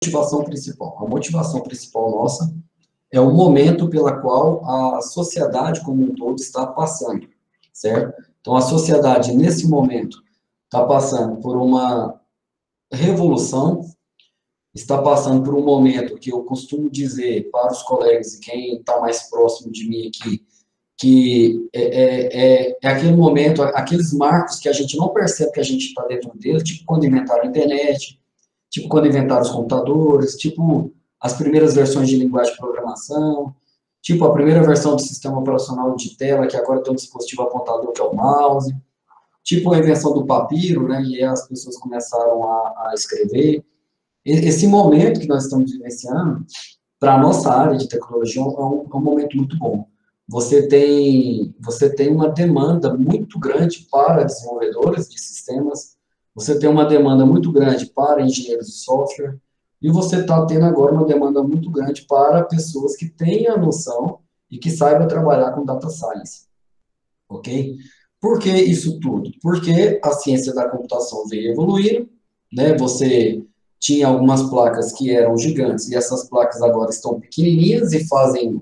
motivação principal? A motivação principal nossa é o momento pela qual a sociedade como um todo está passando, certo? Então, a sociedade, nesse momento, está passando por uma revolução, está passando por um momento que eu costumo dizer para os colegas e quem está mais próximo de mim aqui, que é aquele momento, aqueles marcos que a gente não percebe que a gente está dentro dele, tipo quando inventaram a internet, tipo quando inventaram os computadores, tipo as primeiras versões de linguagem de programação, tipo a primeira versão do sistema operacional de tela, que agora tem um dispositivo apontador que é o mouse, tipo a invenção do papiro, né, e as pessoas começaram a escrever. Esse momento que nós estamos vivenciando, para a nossa área de tecnologia, é um momento muito bom. Você tem uma demanda muito grande para desenvolvedores de sistemas, você tem uma demanda muito grande para engenheiros de software, e você está tendo agora uma demanda muito grande para pessoas que tenham a noção e que saibam trabalhar com data science, ok? Por que isso tudo? Porque a ciência da computação veio evoluindo, né? Você tinha algumas placas que eram gigantes, e essas placas agora estão pequenininhas e fazem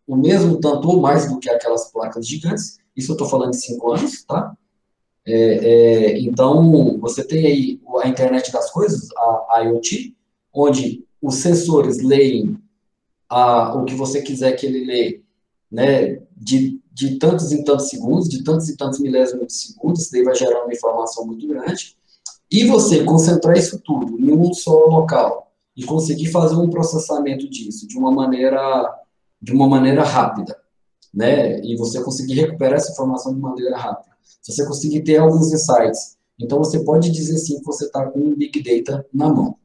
o mesmo tanto ou mais do que aquelas placas gigantes. Isso eu estou falando de 5 anos, tá? Então, você tem aí a internet das coisas, a IoT, onde os sensores leem o que você quiser que ele lê, né, de tantos em tantos segundos, de tantos e tantos milésimos de segundos, isso daí vai gerar uma informação muito grande, e você concentrar isso tudo em um só local e conseguir fazer um processamento disso de uma maneira rápida, né? E você conseguir recuperar essa informação de maneira rápida. Se você conseguir ter alguns insights, então você pode dizer sim que você está com um Big Data na mão,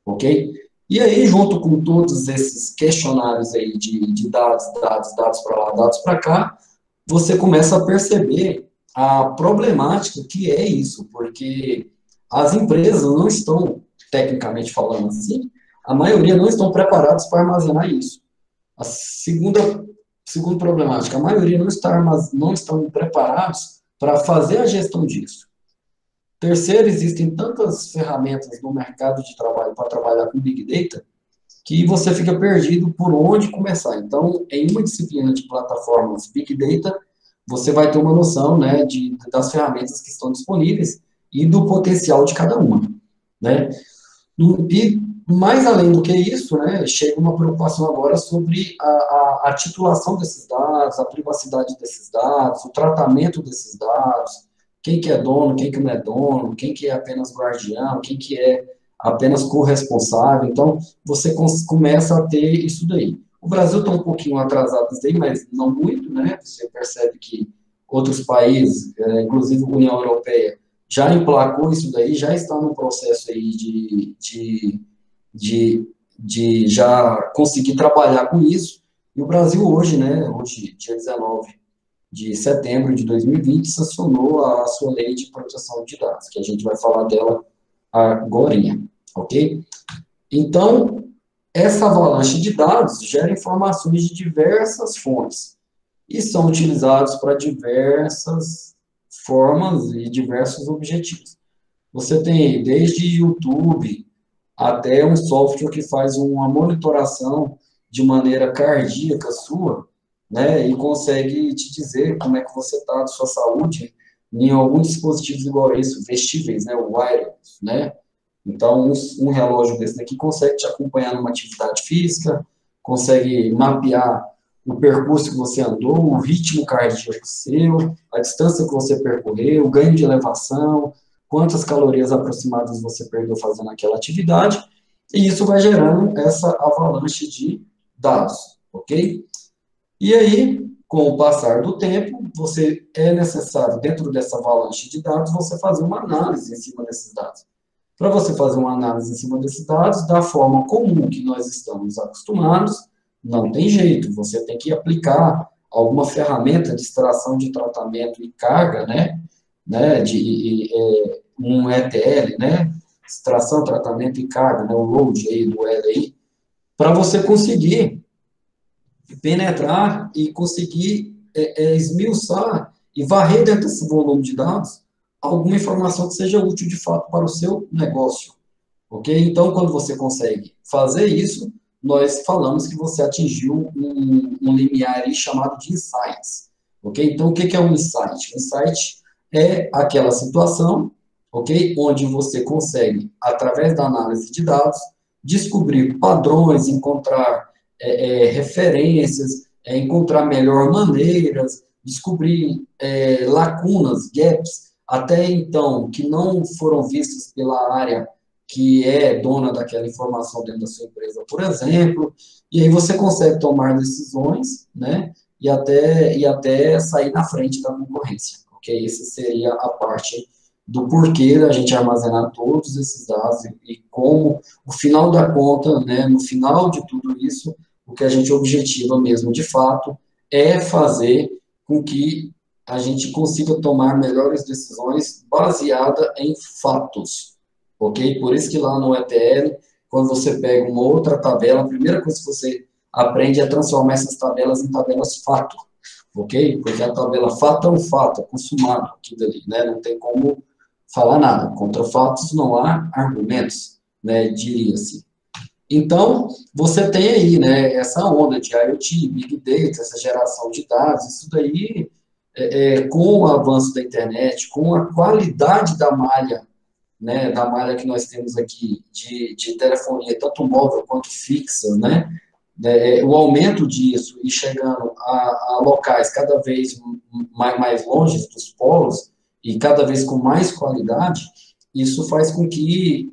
ok? E aí, junto com todos esses questionários aí de dados para lá, dados para cá, você começa a perceber a problemática que é isso, porque as empresas não estão, tecnicamente falando assim, a maioria não estão preparadas para armazenar isso. A segunda problemática, a maioria não estão preparados para fazer a gestão disso. Terceiro, existem tantas ferramentas no mercado de trabalho para trabalhar com Big Data que você fica perdido por onde começar. Então, em uma disciplina de plataformas Big Data, você vai ter uma noção, né, das ferramentas que estão disponíveis e do potencial de cada uma, né? E mais além do que isso, né, chega uma preocupação agora sobre a titulação desses dados, a privacidade desses dados, o tratamento desses dados, quem que é dono, quem que não é dono, quem que é apenas guardião, quem que é apenas corresponsável. Então, você começa a ter isso daí. O Brasil está um pouquinho atrasado nisso daí, mas não muito, né? Você percebe que outros países, inclusive a União Europeia, já emplacou isso daí, já está no processo aí de já conseguir trabalhar com isso. E o Brasil hoje, né, hoje, dia 19 de setembro de 2020, sancionou a sua lei de proteção de dados, que a gente vai falar dela agorinha, ok? Então, essa avalanche de dados gera informações de diversas fontes e são utilizados para diversas formas e diversos objetivos. Você tem desde YouTube até um software que faz uma monitoração de maneira cardíaca sua, né, e consegue te dizer como é que você está de sua saúde em alguns dispositivos igual a isso, vestíveis, né, o wireless, né. Então, um relógio desse daqui consegue te acompanhar numa atividade física, consegue mapear o percurso que você andou, o ritmo cardíaco seu, a distância que você percorreu, o ganho de elevação, quantas calorias aproximadas você perdeu fazendo aquela atividade, e isso vai gerando essa avalanche de dados, ok? E aí, com o passar do tempo, é necessário, dentro dessa avalanche de dados, você fazer uma análise em cima desses dados. Para você fazer uma análise em cima desses dados, da forma comum que nós estamos acostumados, não tem jeito, você tem que aplicar alguma ferramenta de extração de tratamento e carga, um ETL, né, extração, tratamento e carga, né, o load aí do L aí, para você conseguir penetrar e conseguir esmiuçar e varrer dentro desse volume de dados alguma informação que seja útil de fato para o seu negócio, ok? Então, quando você consegue fazer isso, nós falamos que você atingiu um limiar aí chamado de insights, ok? Então, o que é um insight? Um insight é aquela situação, ok? Onde você consegue, através da análise de dados, descobrir padrões, encontrar referências, encontrar melhor maneiras, descobrir lacunas, gaps, até então, que não foram vistas pela área que é dona daquela informação dentro da sua empresa, por exemplo, e aí você consegue tomar decisões, né, e até sair na frente da concorrência, ok? Essa seria a parte do porquê da gente armazenar todos esses dados e como, no final da conta, né, no final de tudo isso, o que a gente objetiva mesmo, de fato, é fazer com que a gente consiga tomar melhores decisões baseada em fatos, ok? Por isso que lá no ETL, quando você pega uma outra tabela, a primeira coisa que você aprende é transformar essas tabelas em tabelas fato, ok? Porque a tabela fato é um fato, é consumado aquilo ali, né? Não tem como falar nada. Contra fatos não há argumentos, né? Diria-se. Então, você tem aí, né, essa onda de IoT, Big Data, essa geração de dados, isso daí, com o avanço da internet, com a qualidade da malha, né, da malha que nós temos aqui de telefonia, tanto móvel quanto fixa, né, o aumento disso e chegando a locais cada vez mais longe dos polos e cada vez com mais qualidade, isso faz com que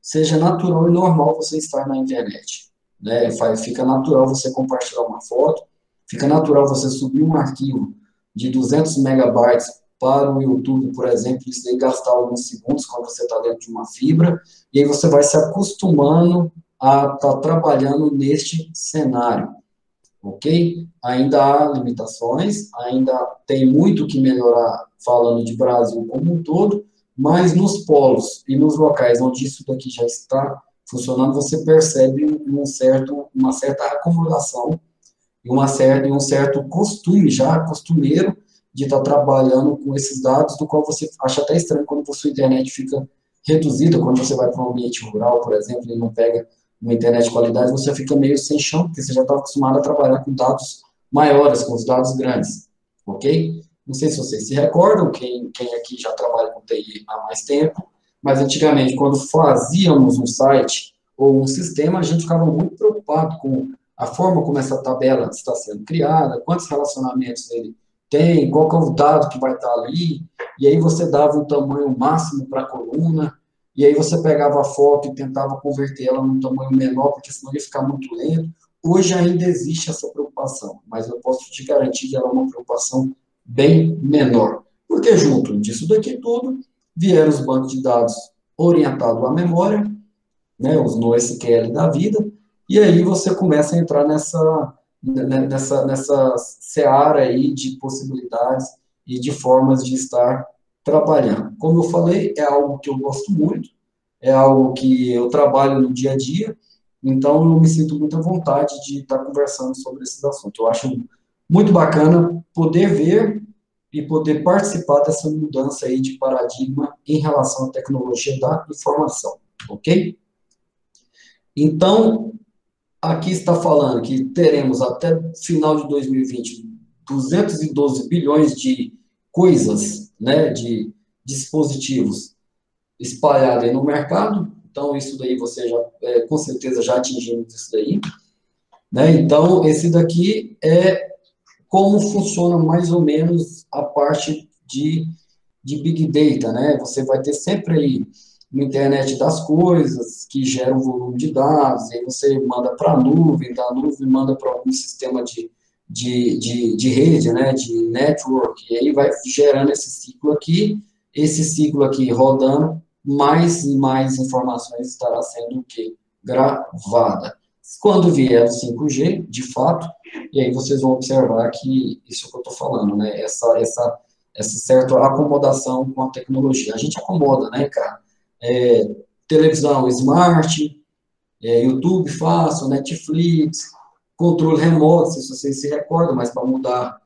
seja natural e normal você estar na internet. Né? Fica natural você compartilhar uma foto, fica natural você subir um arquivo de 200 megabytes para o YouTube, por exemplo, isso aí gastar alguns segundos quando você está dentro de uma fibra, e aí você vai se acostumando a estar trabalhando neste cenário, ok? Ainda há limitações, ainda tem muito que melhorar falando de Brasil como um todo, mas nos polos e nos locais onde isso daqui já está funcionando, você percebe uma certa acomodação e um certo costume já, costumeiro, de estar trabalhando com esses dados, do qual você acha até estranho quando a sua internet fica reduzida, quando você vai para um ambiente rural, por exemplo, e não pega uma internet de qualidade, você fica meio sem chão, porque você já está acostumado a trabalhar com dados maiores, com os dados grandes, ok? Não sei se vocês se recordam, quem aqui já trabalha com TI há mais tempo, mas antigamente, quando fazíamos um site ou um sistema, a gente ficava muito preocupado com a forma como essa tabela está sendo criada, quantos relacionamentos ele tem, qual que é o dado que vai estar ali, e aí você dava um tamanho máximo para a coluna, e aí você pegava a foto e tentava converter ela num tamanho menor, porque senão ia ficar muito lento. Hoje ainda existe essa preocupação, mas eu posso te garantir que ela é uma preocupação bem menor. Porque junto disso daqui tudo, vieram os bancos de dados orientados à memória, né, os NoSQL da vida, e aí você começa a entrar nessa seara aí de possibilidades e de formas de estar trabalhando. Como eu falei, é algo que eu gosto muito, é algo que eu trabalho no dia a dia, então eu me sinto muito à vontade de estar conversando sobre esses assuntos. Eu acho muito bacana poder ver e poder participar dessa mudança aí de paradigma em relação à tecnologia da informação, ok? Então, aqui está falando que teremos até final de 2020 212 bilhões de coisas, né, de dispositivos espalhados aí no mercado. Então, isso daí você já, com certeza, já atingimos isso daí. Né? Então, esse daqui é como funciona mais ou menos a parte de Big Data, né? Você vai ter sempre aí uma internet das coisas, que gera um volume de dados, e aí você manda para a nuvem, da nuvem manda para algum sistema de rede, né? De network, e aí vai gerando esse ciclo aqui rodando, mais e mais informações estará sendo o quê? Gravada. Quando vier o 5G, de fato, e aí vocês vão observar que isso que eu estou falando, né? Essa certa acomodação com a tecnologia. A gente acomoda, né, cara? Televisão smart, YouTube fácil, Netflix, controle remoto, se vocês se recordam, mas para mudar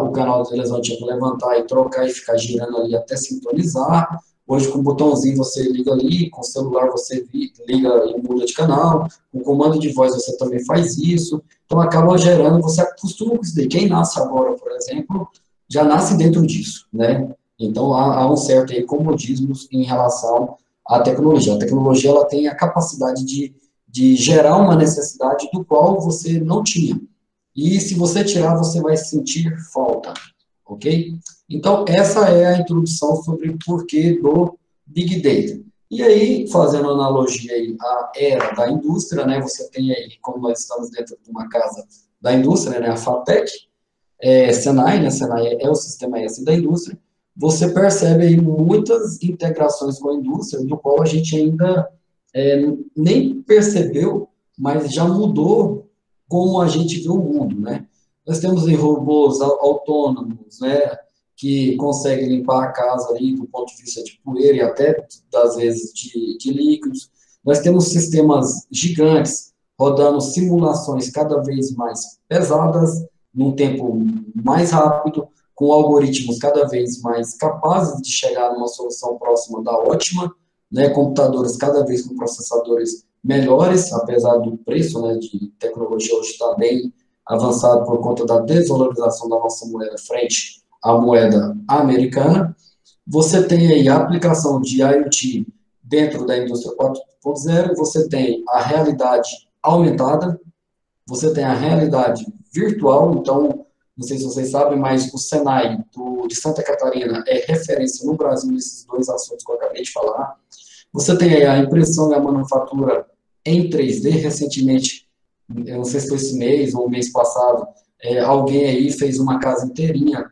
o canal da televisão tinha que levantar e trocar e ficar girando ali até sintonizar. Hoje, com o botãozinho, você liga ali, com o celular você liga e muda de canal, com o comando de voz você também faz isso, então acaba gerando, você acostuma com isso daí. Quem nasce agora, por exemplo, já nasce dentro disso, né? Então, há um certo aí comodismo em relação à tecnologia. A tecnologia, ela tem a capacidade de gerar uma necessidade do qual você não tinha. E se você tirar, você vai sentir falta, ok? Então, essa é a introdução sobre o porquê do Big Data. E aí, fazendo analogia aí à era da indústria, né, você tem aí, como nós estamos dentro de uma casa da indústria, né, a FATEC, Senai, né, Senai é o sistema S da indústria, você percebe aí muitas integrações com a indústria, do qual a gente ainda nem percebeu, mas já mudou como a gente vê o mundo, né? Nós temos aí robôs autônomos, né, que conseguem limpar a casa ali do ponto de vista de poeira e até, das vezes, de líquidos. Nós temos sistemas gigantes rodando simulações cada vez mais pesadas, num tempo mais rápido, com algoritmos cada vez mais capazes de chegar numa solução próxima da ótima, né, computadores cada vez com processadores melhores, apesar do preço, né, de tecnologia hoje estar bem avançado por conta da desvalorização da nossa moeda frente à moeda americana. Você tem aí a aplicação de IoT dentro da indústria 4.0, você tem a realidade aumentada, você tem a realidade virtual, então, não sei se vocês sabem, mas o Senai de Santa Catarina é referência no Brasil nesses dois assuntos que eu acabei de falar. Você tem aí a impressão e a manufatura em 3D. Recentemente, eu não sei se foi esse mês ou mês passado, alguém aí fez uma casa inteirinha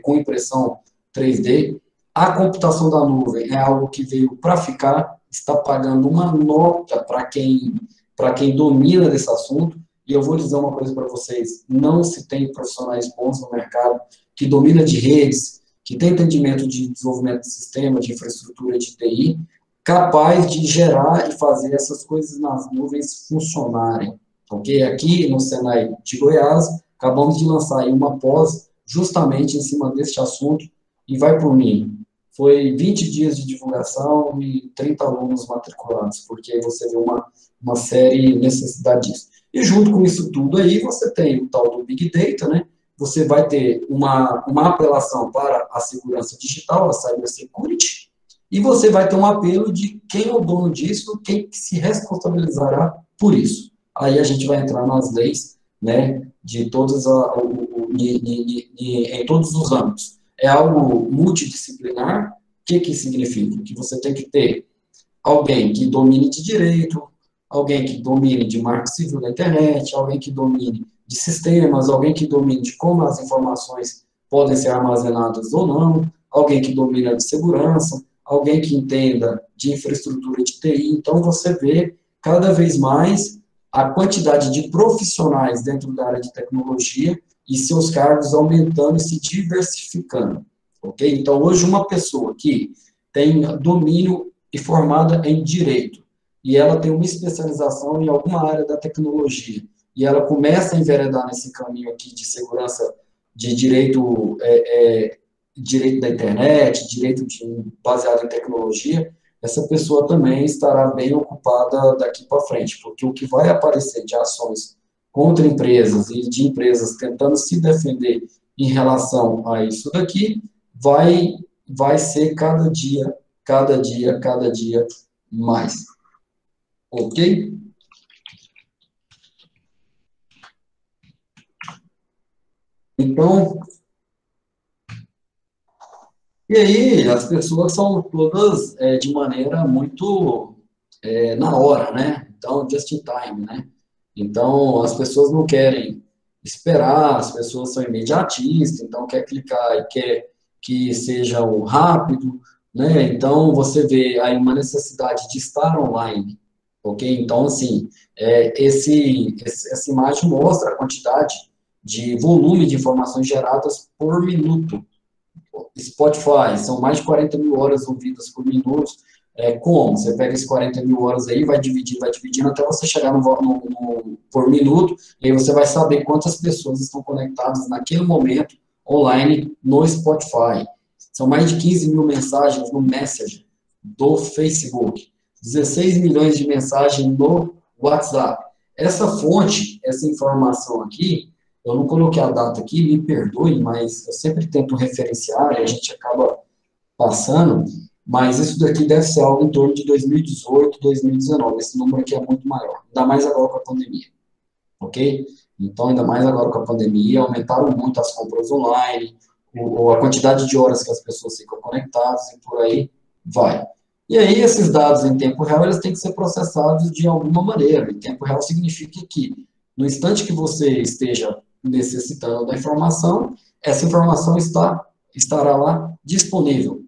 com impressão 3D. A computação da nuvem é algo que veio para ficar, está pagando uma nota para quem domina desse assunto, e eu vou dizer uma coisa para vocês, não se tem profissionais bons no mercado que domina de redes, que tem entendimento de desenvolvimento de sistema, de infraestrutura de TI, capaz de gerar e fazer essas coisas nas nuvens funcionarem. Ok? Aqui no Senai de Goiás, acabamos de lançar aí uma pós justamente em cima deste assunto, e vai por mim. Foi 20 dias de divulgação e 30 alunos matriculados, porque você vê uma série necessidade disso. E junto com isso tudo aí, você tem o tal do Big Data, né? Você vai ter uma apelação para a segurança digital, a cybersecurity, e você vai ter um apelo de quem é o dono disso, quem se responsabilizará por isso. Aí a gente vai entrar nas leis, né, de todos em todos os âmbitos. É algo multidisciplinar. O que significa? Que você tem que ter alguém que domine de direito, alguém que domine de marco civil da internet, alguém que domine de sistemas, alguém que domine de como as informações podem ser armazenadas ou não, alguém que domina de segurança, alguém que entenda de infraestrutura de TI. Então, você vê cada vez mais a quantidade de profissionais dentro da área de tecnologia e seus cargos aumentando e se diversificando. Ok? Então, hoje, uma pessoa que tem domínio e formada em direito, e ela tem uma especialização em alguma área da tecnologia, e ela começa a enveredar nesse caminho aqui de segurança de direito da internet, baseado em tecnologia, essa pessoa também estará bem ocupada daqui para frente, porque o que vai aparecer de ações contra empresas e de empresas tentando se defender em relação a isso daqui, vai ser cada dia mais. Ok? Então, e aí as pessoas são todas de maneira muito na hora, né? Então, just in time, né? Então, as pessoas não querem esperar, as pessoas são imediatistas, então quer clicar e quer que seja o rápido, né? Então, você vê aí uma necessidade de estar online, ok? Então, assim, essa imagem mostra a quantidade de volume de informações geradas por minuto. Spotify, são mais de 40 mil horas ouvidas por minuto. Como? Você pega esses 40 mil horas aí, vai dividindo até você chegar por minuto, e aí você vai saber quantas pessoas estão conectadas naquele momento online no Spotify. São mais de 15 mil mensagens no Messenger do Facebook, 16 milhões de mensagens no WhatsApp. Essa fonte, essa informação aqui, eu não coloquei a data aqui, me perdoe, mas eu sempre tento referenciar e a gente acaba passando, mas isso daqui deve ser algo em torno de 2018, 2019. Esse número aqui é muito maior, ainda mais agora com a pandemia, ok? Então, ainda mais agora com a pandemia, aumentaram muito as compras online, a quantidade de horas que as pessoas ficam conectadas e por aí vai. E aí, esses dados em tempo real, eles têm que ser processados de alguma maneira. Em tempo real significa que, no instante que você esteja necessitando da informação, essa informação estará lá disponível.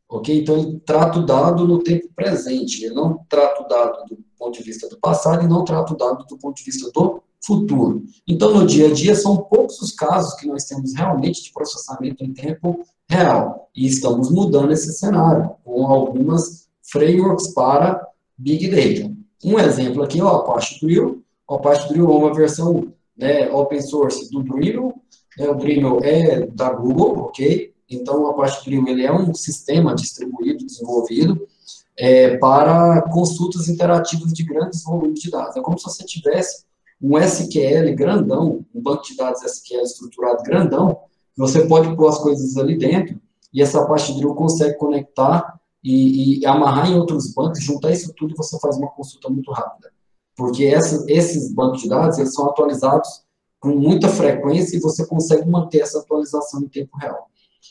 Ok? Então, ele trata o dado no tempo presente, ele não trata o dado do ponto de vista do passado e não trata o dado do ponto de vista do futuro. Então, no dia a dia, são poucos os casos que nós temos realmente de processamento em tempo real. E estamos mudando esse cenário com algumas frameworks para Big Data. Um exemplo aqui, ó, Apache Drill. O Apache Drill é uma versão, né, open source do Dremel. O Dremel é da Google, ok? Então, o Apache Drill ele é um sistema distribuído, desenvolvido, para consultas interativas de grandes volumes de dados. É como se você tivesse um SQL grandão, um banco de dados SQL estruturado grandão, que você pode pôr as coisas ali dentro, e essa Apache Drill consegue conectar e amarrar em outros bancos, juntar isso tudo e você faz uma consulta muito rápida. Porque esses bancos de dados, eles são atualizados com muita frequência e você consegue manter essa atualização em tempo real.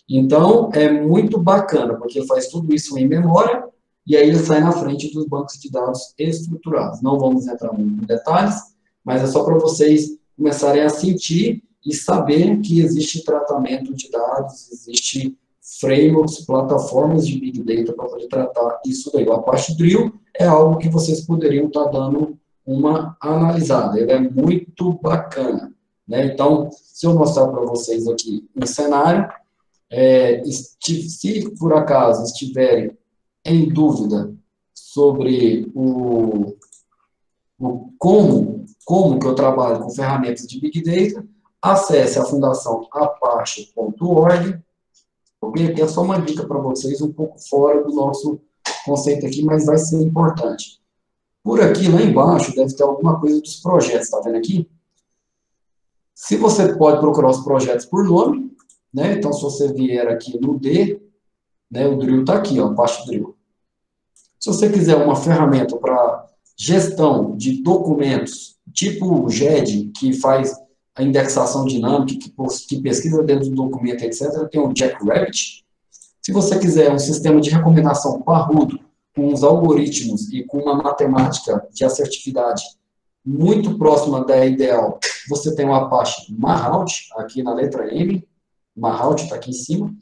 Então, é muito bacana, porque ele faz tudo isso em memória, e aí ele sai na frente dos bancos de dados estruturados. Não vamos entrar muito em detalhes, mas é só para vocês começarem a sentir e saber que existe tratamento de dados, existe frameworks, plataformas de Big Data para poder tratar isso daí. O Apache Drill é algo que vocês poderiam estar dando uma analisada. Ele é muito bacana, né? Então, se eu mostrar para vocês aqui um cenário, se por acaso estiverem em dúvida sobre como que eu trabalho com ferramentas de Big Data, acesse a fundação apache.org, ok? Aqui é só uma dica para vocês, um pouco fora do nosso conceito aqui, mas vai ser importante. Por aqui, lá embaixo, deve ter alguma coisa dos projetos, tá vendo aqui? Se você pode procurar os projetos por nome, né? Então, se você vier aqui no D, né, o Drill está aqui, ó, Apache Drill. Se você quiser uma ferramenta para gestão de documentos, tipo o GED, que faz a indexação dinâmica, que pesquisa dentro do documento, etc., tem o Jackrabbit. Se você quiser um sistema de recomendação parrudo, com os algoritmos e com uma matemática de assertividade muito próxima da ideal, você tem o Apache Mahout, aqui na letra M, Mahout está aqui em cima.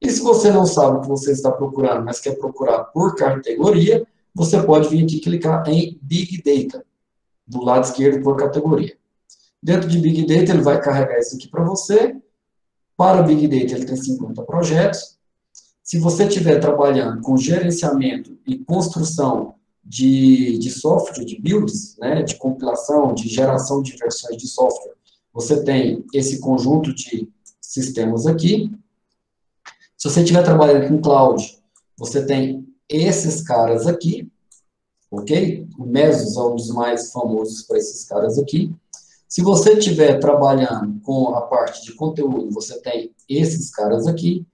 E se você não sabe o que você está procurando, mas quer procurar por categoria, você pode vir aqui e clicar em Big Data, do lado esquerdo por categoria. Dentro de Big Data, ele vai carregar isso aqui para você. Para Big Data, ele tem 50 projetos. Se você estiver trabalhando com gerenciamento e construção de software, de builds, né, de compilação, de geração de versões de software, você tem esse conjunto de sistemas aqui. Se você estiver trabalhando com cloud, você tem esses caras aqui, ok? O Mesos é um dos mais famosos para esses caras aqui. Se você estiver trabalhando com a parte de conteúdo, você tem esses caras aqui.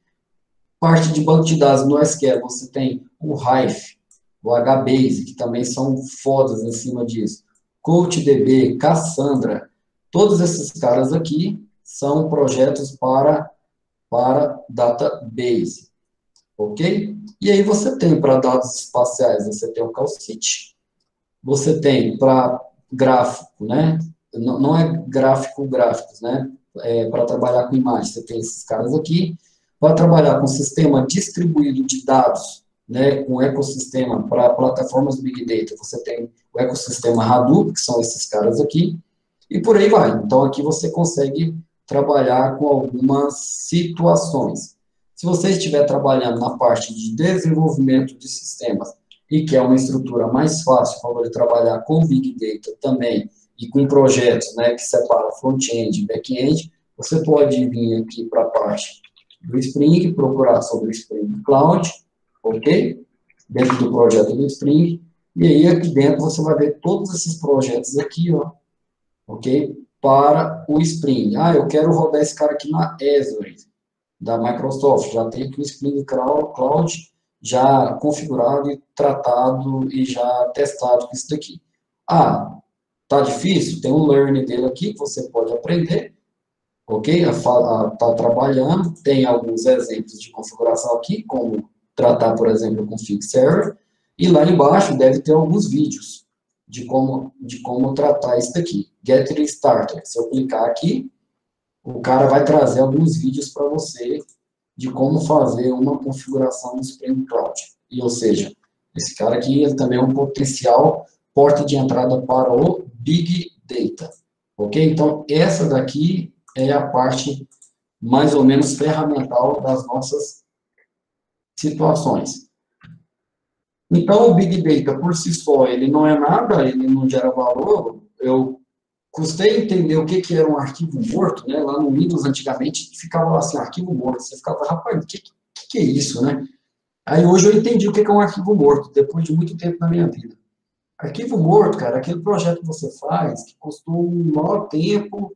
Parte de banco de dados no SQL, você tem o Hive, o HBase, que também são fodas em cima disso. CoachDB, Cassandra, todos esses caras aqui são projetos para database, ok? E aí você tem para dados espaciais, você tem o Calcite, você tem para gráfico, né? Não é gráficos, né? Para trabalhar com imagem, você tem esses caras aqui. Para trabalhar com sistema distribuído de dados, né, com ecossistema para plataformas Big Data, você tem o ecossistema Hadoop, que são esses caras aqui, e por aí vai. Então, aqui você consegue trabalhar com algumas situações. Se você estiver trabalhando na parte de desenvolvimento de sistemas, e que é uma estrutura mais fácil para poder trabalhar com Big Data também, e com projetos, né, que separam front-end e back-end, você pode vir aqui para a parte do Spring, procurar sobre o Spring Cloud, ok? Dentro do projeto do Spring, e aí aqui dentro você vai ver todos esses projetos aqui, ó, ok? Para o Spring. Ah, eu quero rodar esse cara aqui na Azure, da Microsoft, já tem aqui o Spring Cloud já configurado e tratado e já testado com isso daqui. Ah, tá difícil? Tem um Learn dele aqui que você pode aprender, ok? Tá trabalhando, tem alguns exemplos de configuração aqui, como tratar, por exemplo, com config server, e lá embaixo deve ter alguns vídeos de como tratar isso daqui. Get Started. Se eu clicar aqui, o cara vai trazer alguns vídeos para você de como fazer uma configuração do Spring Cloud. E, ou seja, esse cara aqui ele também é um potencial porta de entrada para o Big Data. Ok? Então, essa daqui é a parte mais ou menos ferramental das nossas situações. Então, o Big Data, por si só, ele não é nada, ele não gera valor. Eu custei entender o que era um arquivo morto, né? Lá no Windows, antigamente, ficava lá assim, arquivo morto. Você ficava, rapaz, o que é isso, né? Aí hoje eu entendi o que é um arquivo morto, depois de muito tempo na minha vida. Arquivo morto, cara, aquele projeto que você faz, que custou um maior tempo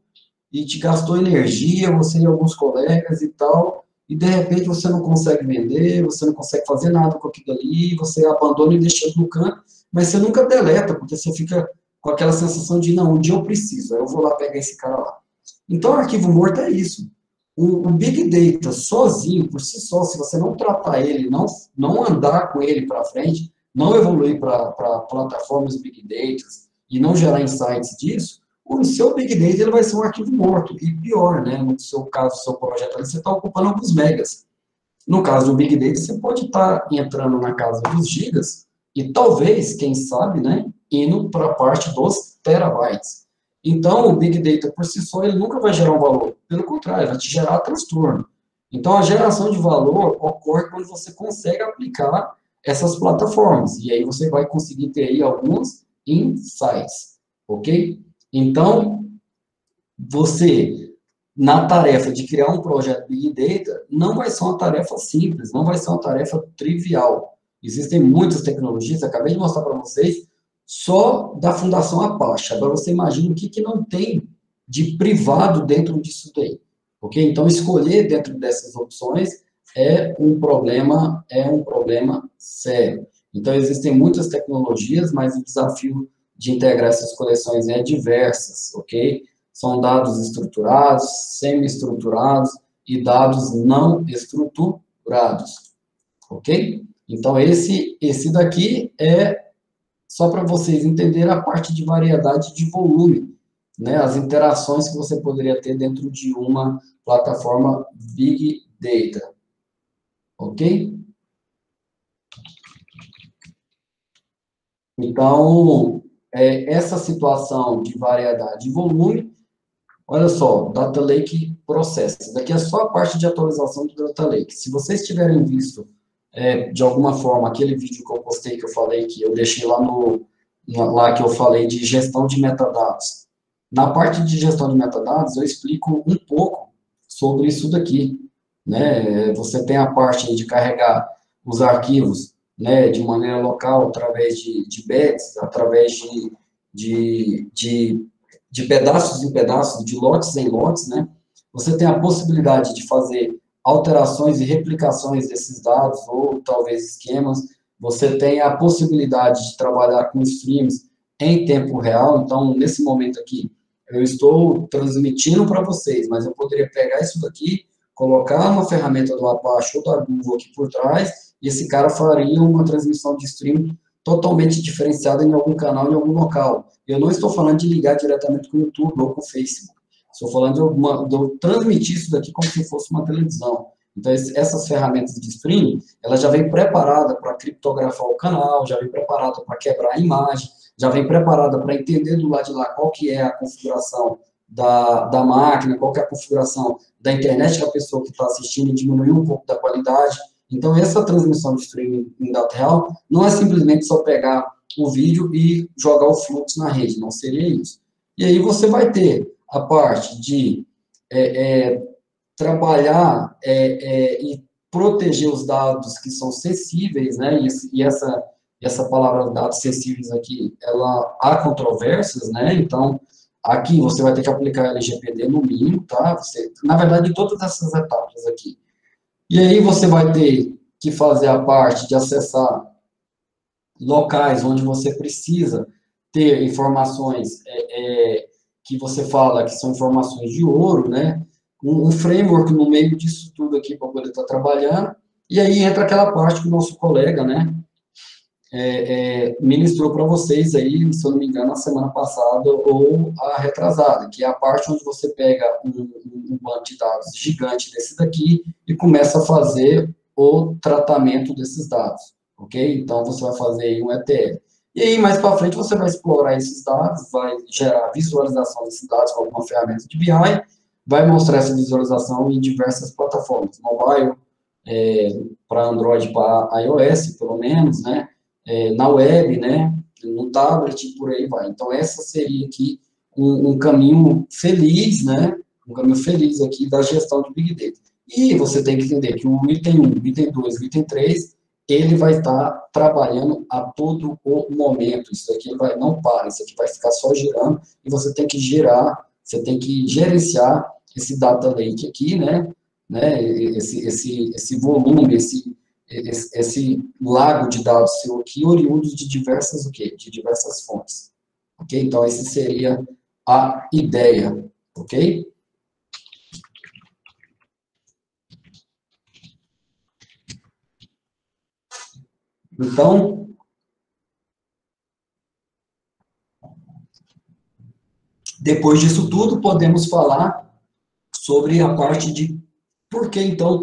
e te gastou energia, você e alguns colegas e tal, e de repente você não consegue vender, você não consegue fazer nada com aquilo ali, você abandona e deixa no canto, mas você nunca deleta, porque você fica com aquela sensação de, não, um dia eu preciso, aí eu vou lá pegar esse cara lá. Então, arquivo morto é isso. O Big Data sozinho, por si só, se você não tratar ele, não andar com ele para frente, não evoluir para plataformas Big Data e não gerar insights disso, o seu Big Data ele vai ser um arquivo morto. E pior, né? No seu caso, o seu projeto ali, você está ocupando alguns megas. No caso do Big Data, você pode estar entrando na casa dos gigas e talvez, quem sabe, né, indo para a parte dos terabytes. Então, o Big Data por si só, ele nunca vai gerar um valor. Pelo contrário, vai te gerar transtorno. Então, a geração de valor ocorre quando você consegue aplicar essas plataformas. E aí você vai conseguir ter aí alguns insights, ok? Então, você, na tarefa de criar um projeto Big Data, não vai ser uma tarefa simples, não vai ser uma tarefa trivial. Existem muitas tecnologias, acabei de mostrar para vocês, só da Fundação Apache. Agora você imagina o que não tem de privado dentro disso daí. Ok? Então, escolher dentro dessas opções é um problema sério. Então, existem muitas tecnologias, mas o desafio de integrar essas coleções é diversas, ok? São dados estruturados, semi-estruturados e dados não estruturados, ok? Então, esse daqui é só para vocês entenderem a parte de variedade de volume, né? As interações que você poderia ter dentro de uma plataforma Big Data, ok? Então, essa situação de variedade de volume, olha só, Data Lake Process. Daqui é só a parte de atualização do Data Lake. Se vocês tiverem visto, de alguma forma, aquele vídeo que eu postei, que eu falei, que eu deixei lá que eu falei de gestão de metadados. Na parte de gestão de metadados, eu explico um pouco sobre isso daqui, né? Você tem a parte de carregar os arquivos, né, de maneira local, através de bits, através de pedaços em pedaços, de lotes em lotes, né? Você tem a possibilidade de fazer alterações e replicações desses dados, ou talvez esquemas. Você tem a possibilidade de trabalhar com streams em tempo real. Então, nesse momento aqui, eu estou transmitindo para vocês, mas eu poderia pegar isso daqui, colocar uma ferramenta do Apache ou da Google aqui por trás, e esse cara faria uma transmissão de stream totalmente diferenciada em algum canal, em algum local. Eu não estou falando de ligar diretamente com o YouTube ou com o Facebook. Estou falando de eu transmitir isso daqui como se fosse uma televisão. Então, essas ferramentas de streaming, ela já vem preparada para criptografar o canal, já vem preparada para quebrar a imagem, já vem preparada para entender do lado de lá qual que é a configuração da máquina, qual que é a configuração da internet que a pessoa que está assistindo e diminuir um pouco da qualidade. Então, essa transmissão de streaming em data real não é simplesmente só pegar o vídeo e jogar o fluxo na rede, não seria isso. E aí você vai ter a parte de trabalhar e proteger os dados que são sensíveis, né? E essa palavra dados sensíveis aqui, ela há controvérsias, né? Então, aqui você vai ter que aplicar LGPD no mínimo, tá? Você, na verdade, em todas essas etapas aqui. E aí você vai ter que fazer a parte de acessar locais onde você precisa ter informações que você fala que são informações de ouro, né? Um framework no meio disso tudo aqui para poder estar trabalhando. E aí entra aquela parte que o nosso colega, né, ministrou para vocês aí, se eu não me engano, na semana passada ou a retrasada, que é a parte onde você pega um banco de dados gigante desse daqui e começa a fazer o tratamento desses dados, ok? Então, você vai fazer aí um ETL. E aí, mais para frente, você vai explorar esses dados, vai gerar visualização desses dados com alguma ferramenta de BI, vai mostrar essa visualização em diversas plataformas, mobile, para Android, para iOS, pelo menos, né? Na web, né? No tablet, e por aí vai. Então, essa seria aqui um caminho feliz, né? Um caminho feliz aqui da gestão de Big Data. E você tem que entender que o item 1, o item 2, o item 3, ele vai estar trabalhando a todo o momento. Isso aqui não para, isso aqui vai ficar só girando, e você tem que gerar, você tem que gerenciar esse data lake aqui, né, esse volume, esse lago de dados seu aqui, oriundos de diversas, o quê? De diversas fontes. Ok? Então, essa seria a ideia. Ok? Então, depois disso tudo, podemos falar sobre a parte de por que, então,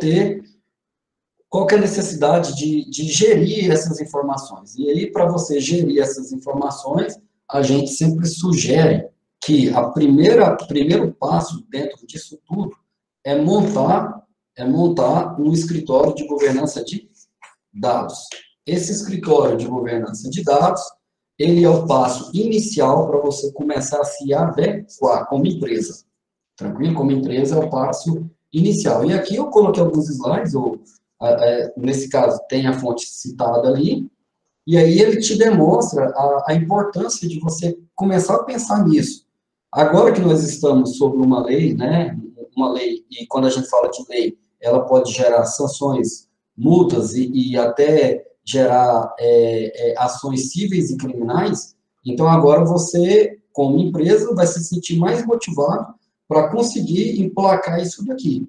qual que é a necessidade de gerir essas informações. E aí, para você gerir essas informações, a gente sempre sugere que primeiro passo dentro disso tudo é montar um escritório de governança de dados. Esse escritório de governança de dados, ele é o passo inicial para você começar a se adequar como empresa. Tranquilo? Como empresa é o passo inicial. E aqui eu coloquei alguns slides, nesse caso tem a fonte citada ali, e aí ele te demonstra a importância de você começar a pensar nisso. Agora que nós estamos sobre uma lei, né, uma lei, e quando a gente fala de lei, ela pode gerar sanções, multas e até gerar ações cíveis e criminais, então agora você, como empresa, vai se sentir mais motivado para conseguir emplacar isso daqui,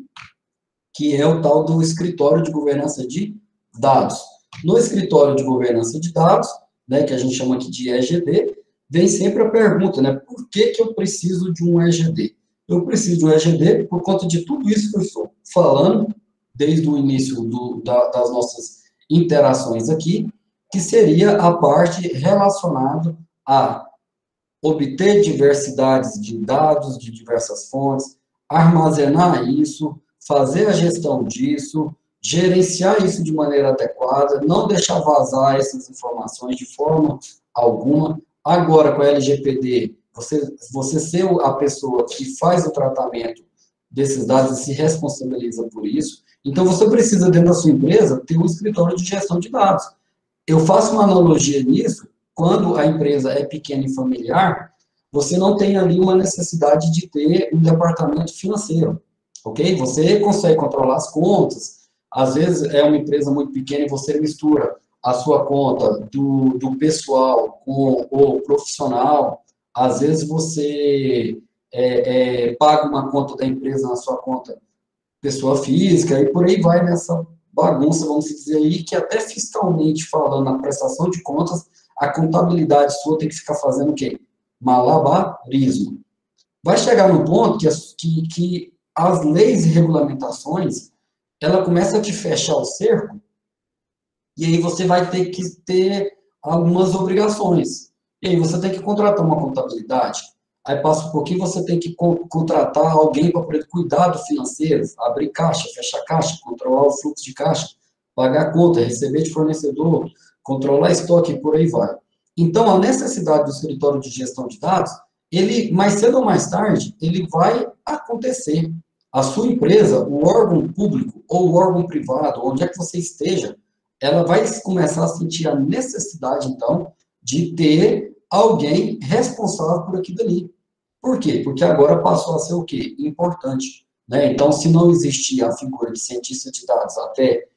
que é o tal do escritório de governança de dados. No escritório de governança de dados, né, que a gente chama aqui de EGD, vem sempre a pergunta, né, por que eu preciso de um EGD? Eu preciso de um EGD por conta de tudo isso que eu estou falando, desde o início das nossas interações aqui, que seria a parte relacionada a obter diversidades de dados de diversas fontes, armazenar isso, fazer a gestão disso, gerenciar isso de maneira adequada, não deixar vazar essas informações de forma alguma. Agora, com a LGPD, você ser a pessoa que faz o tratamento desses dados e se responsabiliza por isso. Então, você precisa, dentro da sua empresa, ter um escritório de gestão de dados. Eu faço uma analogia nisso, quando a empresa é pequena e familiar, você não tem ali uma necessidade de ter um departamento financeiro, ok? Você consegue controlar as contas, às vezes é uma empresa muito pequena e você mistura a sua conta do pessoal com o profissional, às vezes você paga uma conta da empresa na sua conta pessoa física, e por aí vai nessa bagunça, vamos dizer aí, que até fiscalmente falando, na prestação de contas, a contabilidade sua tem que ficar fazendo o quê? Malabarismo. Vai chegar no ponto que as leis e regulamentações, ela começa a te fechar o cerco, e aí você vai ter que ter algumas obrigações. E aí você tem que contratar uma contabilidade. Aí passa um pouquinho, você tem que contratar alguém para poder cuidar do financeiro, abrir caixa, fechar caixa, controlar o fluxo de caixa, pagar conta, receber de fornecedor, controlar estoque e por aí vai. Então, a necessidade do escritório de gestão de dados, ele, mais cedo ou mais tarde, ele vai acontecer. A sua empresa, o órgão público ou o órgão privado, onde é que você esteja, ela vai começar a sentir a necessidade, então, de ter alguém responsável por aquilo ali. Por quê? Porque agora passou a ser o quê? Importante. Né? Então, se não existia a figura de cientista de dados até,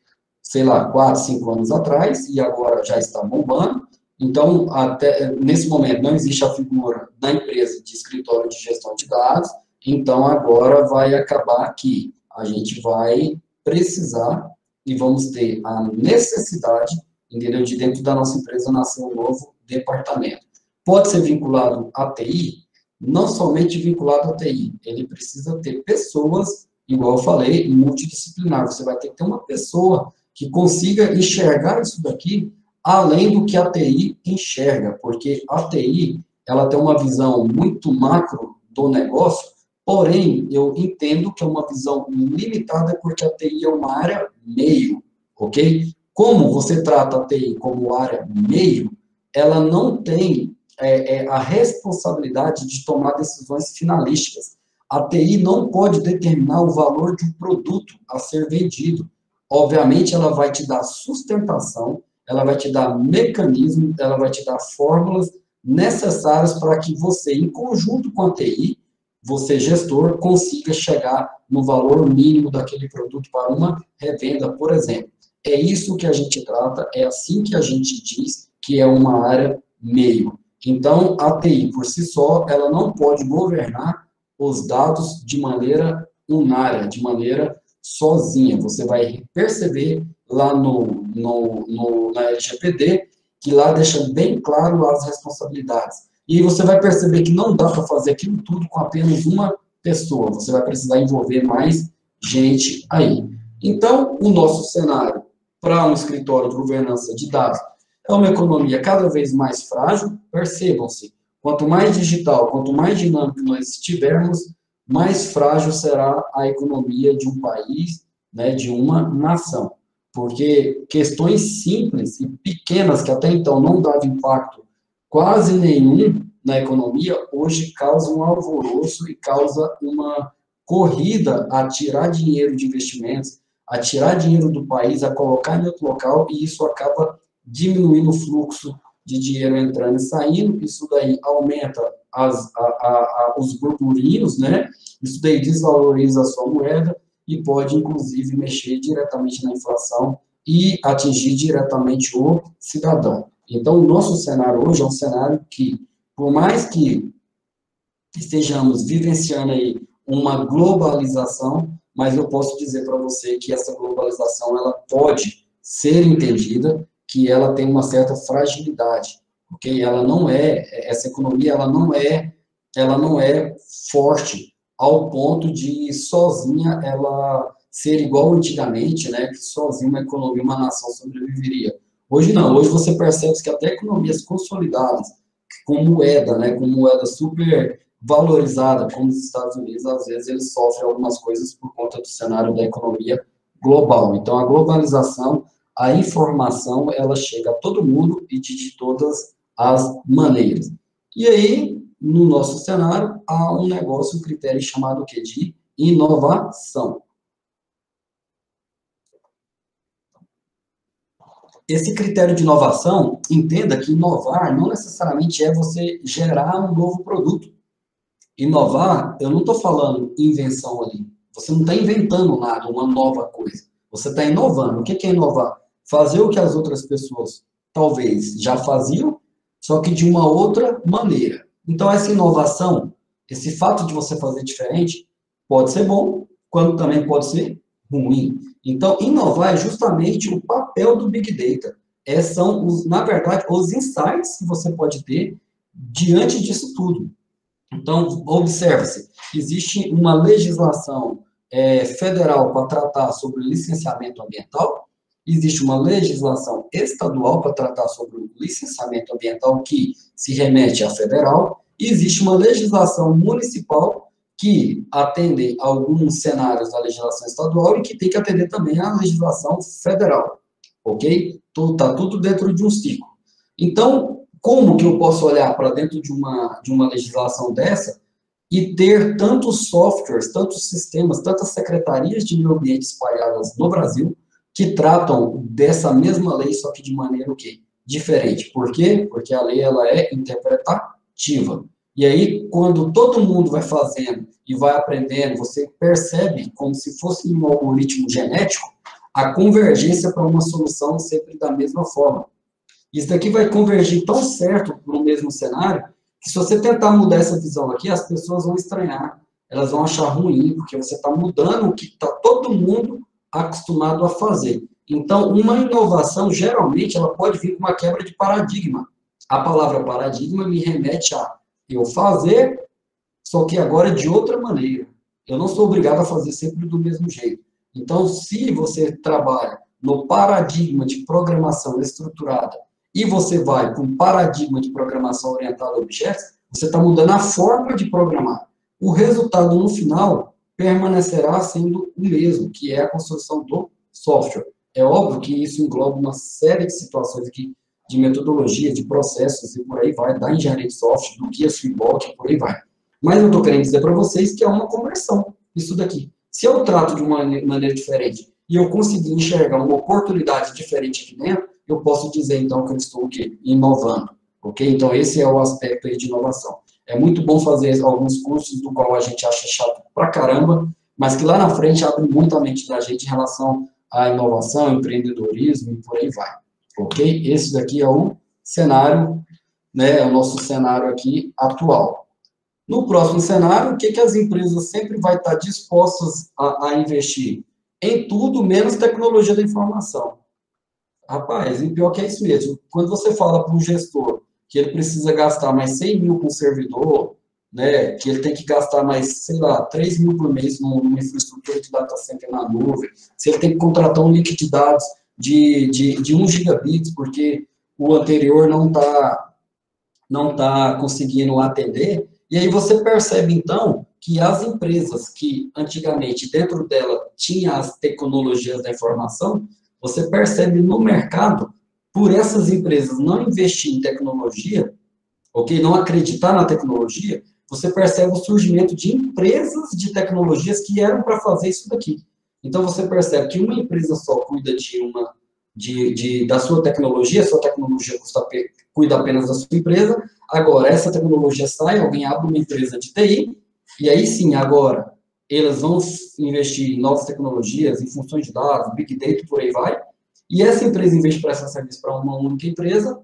sei lá, 4, 5 anos atrás, e agora já está bombando, então, até nesse momento, não existe a figura da empresa de escritório de gestão de dados, então agora vai acabar que a gente vai precisar e vamos ter a necessidade, entendeu, de dentro da nossa empresa nascer um novo departamento. Pode ser vinculado à TI, não somente vinculado à TI, ele precisa ter pessoas, igual eu falei, multidisciplinar. Você vai ter que ter uma pessoa que consiga enxergar isso daqui além do que a TI enxerga, porque a TI, ela tem uma visão muito macro do negócio, porém, eu entendo que é uma visão limitada, porque a TI é uma área meio, ok? Como você trata a TI como área meio, ela não tem a responsabilidade de tomar decisões finalísticas. A TI não pode determinar o valor de um produto a ser vendido. Obviamente, ela vai te dar sustentação, ela vai te dar mecanismo, ela vai te dar fórmulas necessárias para que você, em conjunto com a TI, você, gestor, consiga chegar no valor mínimo daquele produto para uma revenda, por exemplo. É isso que a gente trata, é assim que a gente diz que é uma área meio. Então, a TI, por si só, ela não pode governar os dados de maneira unária, de maneira sozinha. Você vai perceber lá na LGPD, que lá deixa bem claro as responsabilidades. E você vai perceber que não dá para fazer aquilo tudo com apenas uma pessoa. Você vai precisar envolver mais gente aí. Então, o nosso cenário para um escritório de governança de dados é uma economia cada vez mais frágil. Percebam-se, quanto mais digital, quanto mais dinâmico nós estivermos, mais frágil será a economia de um país, né, de uma nação. Porque questões simples e pequenas, que até então não davam impacto quase nenhum na economia, hoje causam um alvoroço e causa uma corrida a tirar dinheiro de investimentos, a tirar dinheiro do país, a colocar em outro local, e isso acaba diminuindo o fluxo de dinheiro entrando e saindo. Isso daí aumenta os burburinhos, né? Isso daí desvaloriza a sua moeda e pode, inclusive, mexer diretamente na inflação e atingir diretamente o cidadão. Então, o nosso cenário hoje é um cenário que, por mais que estejamos vivenciando aí uma globalização, mas eu posso dizer para você que essa globalização ela pode ser entendida, que ela tem uma certa fragilidade, porque ela não essa economia ela não é forte ao ponto de sozinha ela ser igual antigamente, né, que sozinha uma economia, uma nação sobreviveria. Hoje não, hoje você percebe que até economias consolidadas, com moeda, né, com moeda super valorizada, como os Estados Unidos, às vezes eles sofrem algumas coisas por conta do cenário da economia global. Então, a globalização, a informação, ela chega a todo mundo e de todas as maneiras. E aí, no nosso cenário, há um negócio, um critério chamado quê? De inovação. Esse critério de inovação, entenda que inovar não necessariamente é você gerar um novo produto. Inovar, eu não estou falando invenção ali. Você não está inventando nada, uma nova coisa. Você está inovando. O que é inovar? Fazer o que as outras pessoas talvez já faziam, só que de uma outra maneira. Então, essa inovação, esse fato de você fazer diferente, pode ser bom, quando também pode ser ruim. Então, inovar é justamente o papel do Big Data. São, na verdade, os insights que você pode ter diante disso tudo. Então, observe-se, existe uma legislação federal para tratar sobre licenciamento ambiental, existe uma legislação estadual para tratar sobre o licenciamento ambiental que se remete à federal, e existe uma legislação municipal que atende a alguns cenários da legislação estadual e que tem que atender também à legislação federal, ok? Está tudo dentro de um ciclo. Então, como que eu posso olhar para dentro de uma legislação dessa e ter tantos softwares, tantos sistemas, tantas secretarias de meio ambiente espalhadas no Brasil que tratam dessa mesma lei, só que de maneira o quê? Diferente. Por quê? Porque a lei ela é interpretativa. E aí, quando todo mundo vai fazendo e vai aprendendo, você percebe como se fosse um algoritmo genético, a convergência para uma solução sempre da mesma forma. Isso daqui vai convergir tão certo para o mesmo cenário, que se você tentar mudar essa visão aqui, as pessoas vão estranhar, elas vão achar ruim, porque você está mudando o que está todo mundo acostumado a fazer. Então, uma inovação, geralmente, ela pode vir com uma quebra de paradigma. A palavra paradigma me remete a eu fazer, só que agora de outra maneira. Eu não sou obrigado a fazer sempre do mesmo jeito. Então, se você trabalha no paradigma de programação estruturada e você vai para um paradigma de programação orientada a objetos, você está mudando a forma de programar. O resultado, no final, permanecerá sendo o mesmo, que é a construção do software. É óbvio que isso engloba uma série de situações aqui, de metodologia, de processos e por aí vai, da engenharia de software, do guia Sandbox, por aí vai. Mas eu estou querendo dizer para vocês que é uma conversão, isso daqui. Se eu trato de uma maneira diferente e eu conseguir enxergar uma oportunidade diferente aqui dentro, eu posso dizer, então, que eu estou o quê? Inovando, ok? Então, esse é o aspecto aí de inovação. É muito bom fazer alguns cursos do qual a gente acha chato pra caramba, mas que lá na frente abre muito a mente da gente em relação à inovação, empreendedorismo e por aí vai, ok? Esse daqui é o cenário, né, é o nosso cenário aqui atual. No próximo cenário, o que, que as empresas sempre vão estar dispostas a investir? Em tudo menos tecnologia da informação. Rapaz, e pior que é isso mesmo. Quando você fala para um gestor que ele precisa gastar mais 100 mil com o servidor, né, que ele tem que gastar mais, sei lá, 3 mil por mês numa infraestrutura de data center na nuvem, se ele tem que contratar um link de dados de 1 gigabits, porque o anterior não tá conseguindo atender, e aí você percebe, então, que as empresas que antigamente dentro dela tinha as tecnologias da informação, você percebe no mercado, por essas empresas não investir em tecnologia, ok? Não acreditar na tecnologia, você percebe o surgimento de empresas de tecnologias que eram para fazer isso daqui. Então, você percebe que uma empresa só cuida da sua tecnologia cuida apenas da sua empresa, agora essa tecnologia sai, alguém abre uma empresa de TI, e aí sim, agora, elas vão investir em novas tecnologias, em funções de dados, Big Data, por aí vai, e essa empresa, em vez de prestar serviço para uma única empresa,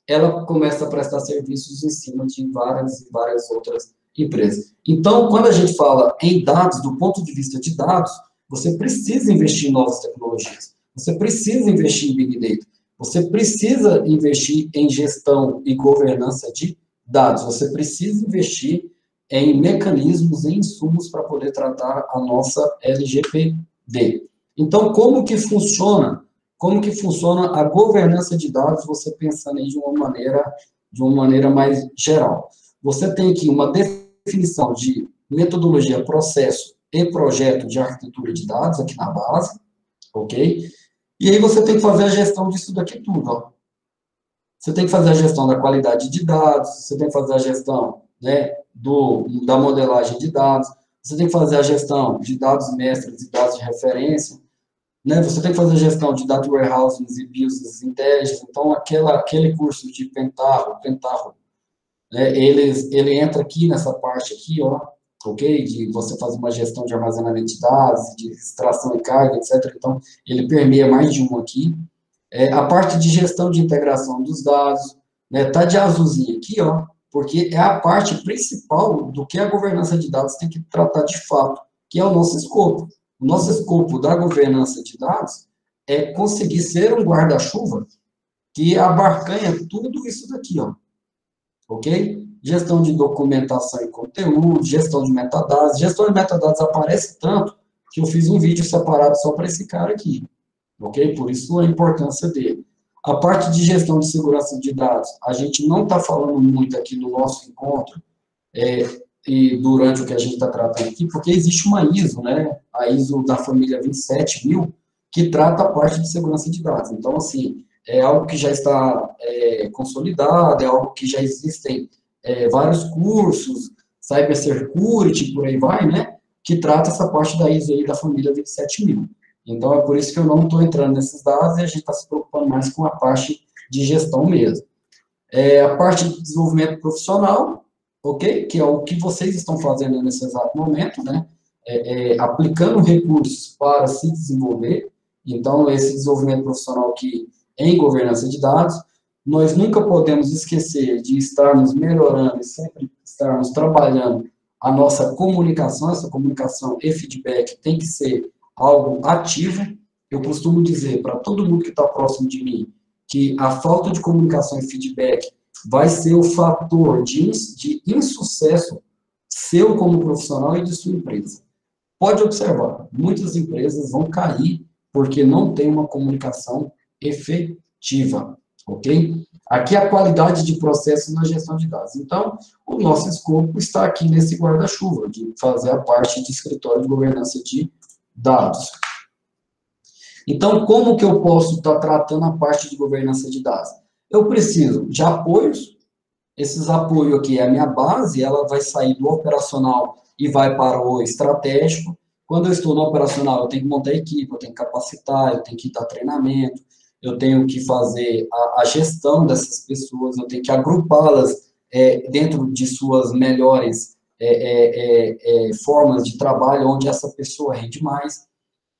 ela começa a prestar serviços em cima de várias e várias outras empresas. Então, quando a gente fala em dados, do ponto de vista de dados, você precisa investir em novas tecnologias, você precisa investir em Big Data, você precisa investir em gestão e governança de dados, você precisa investir em mecanismos e insumos para poder tratar a nossa LGPD. Então, como que funciona? Como que funciona a governança de dados, você pensando aí de uma maneira mais geral. Você tem aqui uma definição de metodologia, processo e projeto de arquitetura de dados aqui na base, ok? E aí você tem que fazer a gestão disso daqui tudo, ó. Você tem que fazer a gestão da qualidade de dados, você tem que fazer a gestão, né, da modelagem de dados, você tem que fazer a gestão de dados mestres e dados de referência, né, você tem que fazer a gestão de data warehousing e business intelligence. Então, aquele curso de Pentaho, né, ele entra aqui nessa parte aqui, ó, ok? De você fazer uma gestão de armazenamento de dados, de extração e carga, etc. Então, ele permeia mais de um aqui. A parte de gestão de integração dos dados, né, tá de azulzinho aqui, ó, porque é a parte principal do que a governança de dados tem que tratar de fato, que é o nosso escopo. O nosso escopo da governança de dados é conseguir ser um guarda-chuva que abarcanha tudo isso daqui, ó, ok? Gestão de documentação e conteúdo, gestão de metadados. Gestão de metadados aparece tanto que eu fiz um vídeo separado só para esse cara aqui, ok? Por isso a importância dele. A parte de gestão de segurança de dados, a gente não está falando muito aqui no nosso encontro, e durante o que a gente está tratando aqui, porque existe uma ISO, né? A ISO da família 27000, que trata a parte de segurança de dados. Então, assim, é algo que já está consolidado, é algo que já existem vários cursos, cybersecurity, por aí vai, né? Que trata essa parte da ISO aí da família 27000. Então, é por isso que eu não estou entrando nesses dados e a gente está se preocupando mais com a parte de gestão mesmo. A parte de desenvolvimento profissional, ok? Que é o que vocês estão fazendo nesse exato momento, né? Aplicando recursos para se desenvolver. Então, esse desenvolvimento profissional aqui em governança de dados, nós nunca podemos esquecer de estarmos melhorando e sempre estarmos trabalhando a nossa comunicação, essa comunicação e feedback tem que ser algo ativo. Eu costumo dizer para todo mundo que está próximo de mim que a falta de comunicação e feedback vai ser o fator de insucesso seu como profissional e de sua empresa. Pode observar, muitas empresas vão cair porque não tem uma comunicação efetiva, ok? Aqui é a qualidade de processo na gestão de dados. Então, o nosso escopo está aqui nesse guarda-chuva, de fazer a parte de escritório de governança de dados. Então, como que eu posso estar tratando a parte de governança de dados? Eu preciso de apoios. Esses apoios aqui é a minha base, ela vai sair do operacional e vai para o estratégico. Quando eu estou no operacional, eu tenho que montar equipe, eu tenho que capacitar, eu tenho que dar treinamento, eu tenho que fazer a gestão dessas pessoas, eu tenho que agrupá-las dentro de suas melhores formas de trabalho, onde essa pessoa rende mais.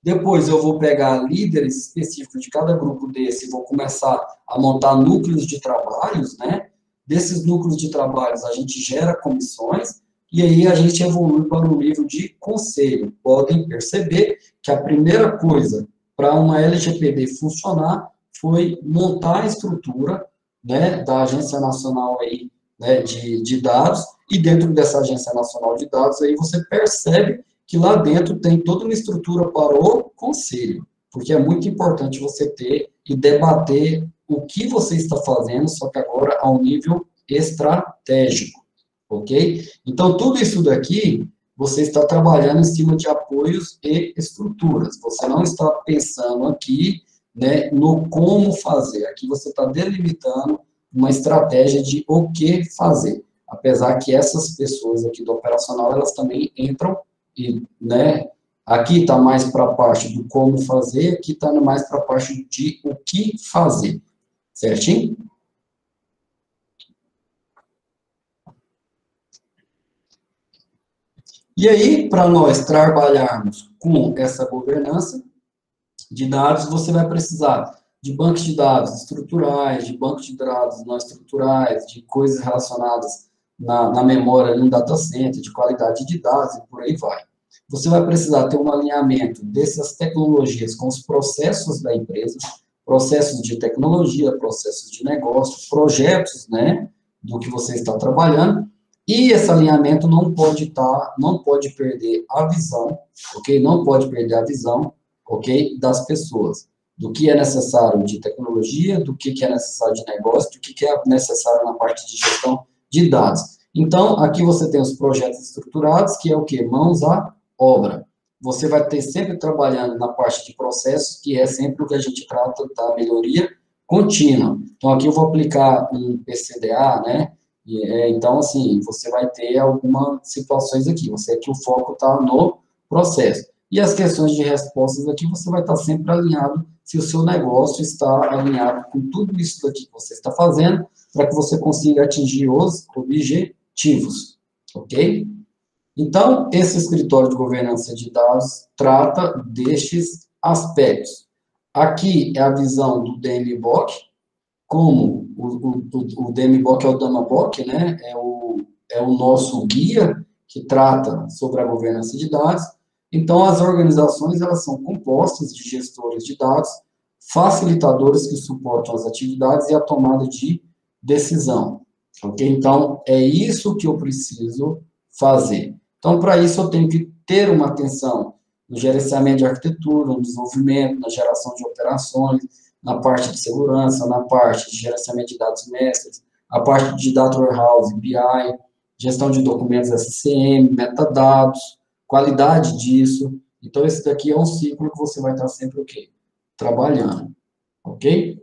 Depois eu vou pegar líderes específicos de cada grupo desse e vou começar a montar núcleos de trabalhos, né? Desses núcleos de trabalhos a gente gera comissões e aí a gente evolui para um nível de conselho. Podem perceber que a primeira coisa para uma LGPD funcionar foi montar a estrutura, né, da Agência Nacional aí, né, de Dados, e dentro dessa Agência Nacional de Dados aí você percebe que lá dentro tem toda uma estrutura para o conselho, porque é muito importante você ter e debater o que você está fazendo, só que agora ao nível estratégico, ok? Então, tudo isso daqui, você está trabalhando em cima de apoios e estruturas, você não está pensando aqui, né, no como fazer, aqui você está delimitando uma estratégia de o que fazer, apesar que essas pessoas aqui do operacional, elas também entram e, né, aqui está mais para a parte do como fazer, aqui está mais para a parte de o que fazer, certinho? E aí, para nós trabalharmos com essa governança de dados, você vai precisar de bancos de dados estruturais, de bancos de dados não estruturais, de coisas relacionadas na memória, no data center, de qualidade de dados e por aí vai. Você vai precisar ter um alinhamento dessas tecnologias com os processos da empresa, processos de tecnologia, processos de negócio, projetos, né, do que você está trabalhando, e esse alinhamento não pode perder a visão, ok? Não pode perder a visão, ok? Das pessoas, do que é necessário de tecnologia, do que é necessário de negócio, do que é necessário na parte de gestão de dados. Então, aqui você tem os projetos estruturados, que é o quê? Mãos à obra. Você vai ter sempre trabalhando na parte de processos, que é sempre o que a gente trata da melhoria contínua. Então, aqui eu vou aplicar um PCDA, né? Então, assim, você vai ter algumas situações aqui. Você aqui o foco está no processo. E as questões de respostas aqui, você vai estar sempre alinhado se o seu negócio está alinhado com tudo isso daqui que você está fazendo, para que você consiga atingir os objetivos, ok? Então, esse escritório de governança de dados trata destes aspectos. Aqui é a visão do DMBOK, como o DMBOK é o DAMABOK, né? É o nosso guia que trata sobre a governança de dados. Então, as organizações, elas são compostas de gestores de dados, facilitadores que suportam as atividades e a tomada de decisão, ok? Então, é isso que eu preciso fazer. Então, para isso, eu tenho que ter uma atenção no gerenciamento de arquitetura, no desenvolvimento, na geração de operações, na parte de segurança, na parte de gerenciamento de dados mestres, a parte de Data Warehouse, BI, gestão de documentos SCM, metadados, qualidade disso. Então, esse daqui é um ciclo que você vai estar sempre o quê? Trabalhando, ok?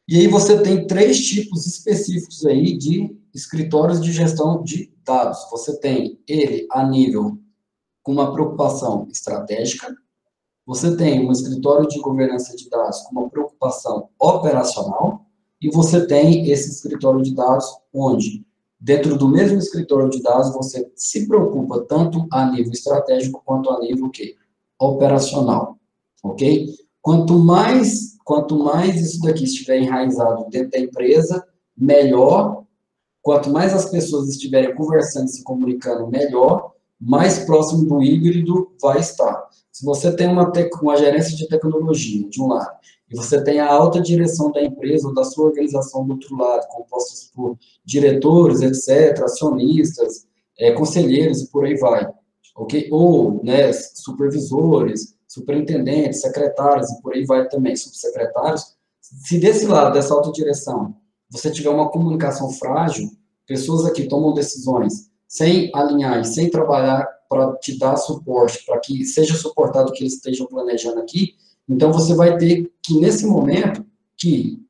E aí você tem 3 tipos específicos aí de escritórios de gestão de dados. Você tem ele a nível com uma preocupação estratégica, você tem um escritório de governança de dados com uma preocupação operacional, e você tem esse escritório de dados onde, dentro do mesmo escritório de dados, você se preocupa tanto a nível estratégico quanto a nível quê? Operacional, ok? Quanto mais isso daqui estiver enraizado dentro da empresa, melhor. Quanto mais as pessoas estiverem conversando e se comunicando, melhor, mais próximo do híbrido vai estar. Se você tem uma gerência de tecnologia, de um lado, e você tem a alta direção da empresa ou da sua organização do outro lado, compostas por diretores, etc., acionistas, conselheiros e por aí vai, ok? Ou, né, supervisores, superintendentes, secretários e por aí vai também, subsecretários. Se desse lado, dessa alta direção, você tiver uma comunicação frágil, pessoas aqui tomam decisões sem alinhar e sem trabalhar para te dar suporte, para que seja suportado o que eles estejam planejando aqui, então você vai ter que, nesse momento, que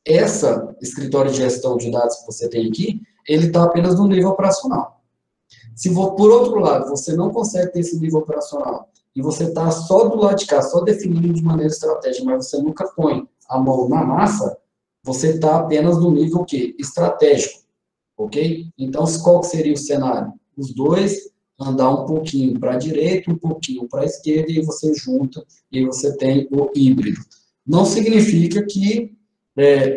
essa escritório de gestão de dados que você tem aqui, ele está apenas no nível operacional. Se, por outro lado, você não consegue ter esse nível operacional, e você está só do lado de cá, só definindo de maneira estratégica, mas você nunca põe a mão na massa, você está apenas no nível quê? Estratégico, ok? Então, qual seria o cenário? Os dois andar um pouquinho para a direita, um pouquinho para a esquerda, e você junta, e você tem o híbrido. Não significa que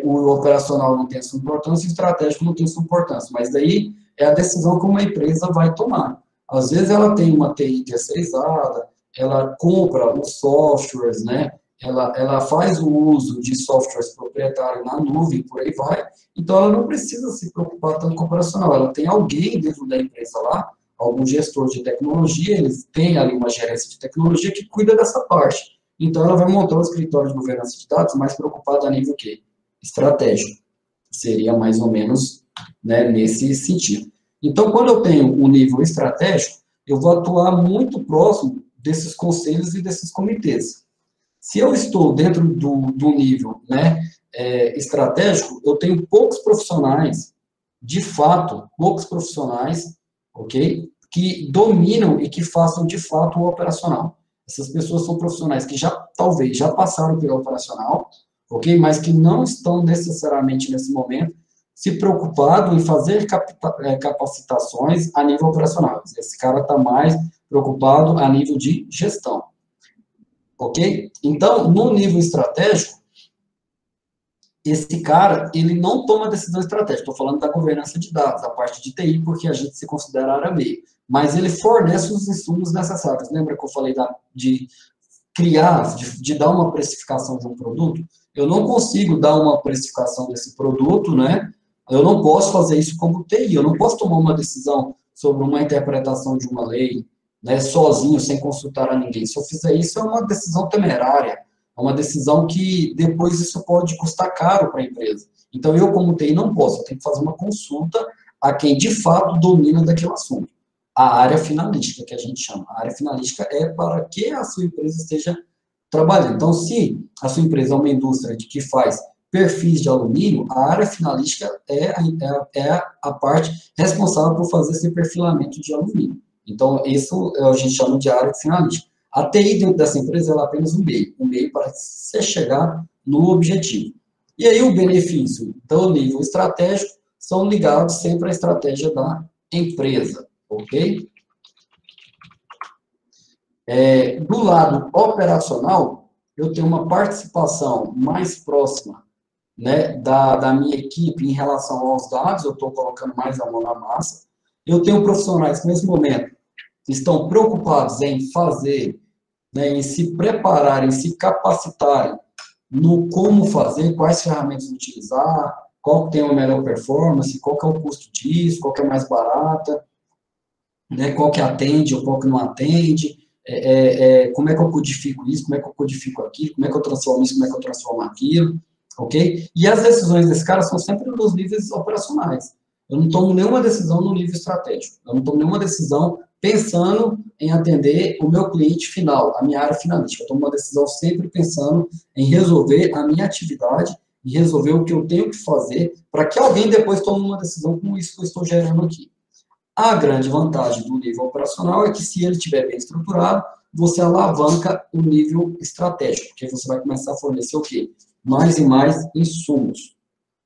o operacional não tenha sua importância e o estratégico não tenha sua importância, mas daí é a decisão que uma empresa vai tomar. Às vezes ela tem uma TI terceirizada, ela compra os softwares, né? Ela faz o uso de softwares proprietários na nuvem, por aí vai, então ela não precisa se preocupar tanto com o operacional, ela tem alguém dentro da empresa lá, algum gestor de tecnologia, eles têm ali uma gerência de tecnologia que cuida dessa parte. Então ela vai montar um escritório de governança de dados mais preocupado a nível quê? Estratégico. Seria mais ou menos, né, nesse sentido. Então, quando eu tenho um nível estratégico, eu vou atuar muito próximo desses conselhos e desses comitês. Se eu estou dentro do nível, né, estratégico, eu tenho poucos profissionais, de fato, poucos profissionais, ok, que dominam e que façam, de fato, o operacional. Essas pessoas são profissionais que talvez já passaram pelo operacional, ok, mas que não estão necessariamente, nesse momento, se preocupado em fazer capacitações a nível operacional. Esse cara está mais preocupado a nível de gestão. Ok? Então, no nível estratégico, esse cara, ele não toma decisão estratégica. Estou falando da governança de dados, da parte de TI, porque a gente se considera área meio. Mas ele fornece os insumos necessários. Lembra que eu falei de criar, de dar uma precificação de um produto? Eu não consigo dar uma precificação desse produto, né? Eu não posso fazer isso como TI. Eu não posso tomar uma decisão sobre uma interpretação de uma lei, né, sozinho, sem consultar a ninguém. Se eu fizer isso, é uma decisão temerária, é uma decisão que depois isso pode custar caro para a empresa. Então, eu, como TI, não posso, eu tenho que fazer uma consulta a quem, de fato, domina daquele assunto. A área finalística, que a gente chama. A área finalística é para que a sua empresa esteja trabalhando. Então, se a sua empresa é uma indústria que faz perfis de alumínio, a área finalística é a parte responsável por fazer esse perfilamento de alumínio. Então, isso a gente chama de área finalística. A TI dentro dessa empresa ela é apenas um meio para você chegar no objetivo. E aí o benefício do nível estratégico são ligados sempre à estratégia da empresa, ok? Do lado operacional, eu tenho uma participação mais próxima, né, da minha equipe em relação aos dados, eu estou colocando mais a mão na massa. Eu tenho profissionais que, nesse momento, estão preocupados em fazer, né, em se prepararem, em se capacitarem no como fazer, quais ferramentas utilizar, qual que tem a melhor performance, qual que é o custo disso, qual que é mais barata, né, qual que atende ou qual que não atende, como é que eu codifico isso, como é que eu codifico aquilo, como é que eu transformo isso, como é que eu transformo aquilo, ok? E as decisões desse cara são sempre nos níveis operacionais. Eu não tomo nenhuma decisão no nível estratégico. Eu não tomo nenhuma decisão pensando em atender o meu cliente final, a minha área finalística. Eu tomo uma decisão sempre pensando em resolver a minha atividade e resolver o que eu tenho que fazer para que alguém depois tome uma decisão com isso que eu estou gerando aqui. A grande vantagem do nível operacional é que, se ele estiver bem estruturado, você alavanca o nível estratégico, porque você vai começar a fornecer o quê? Mais e mais insumos,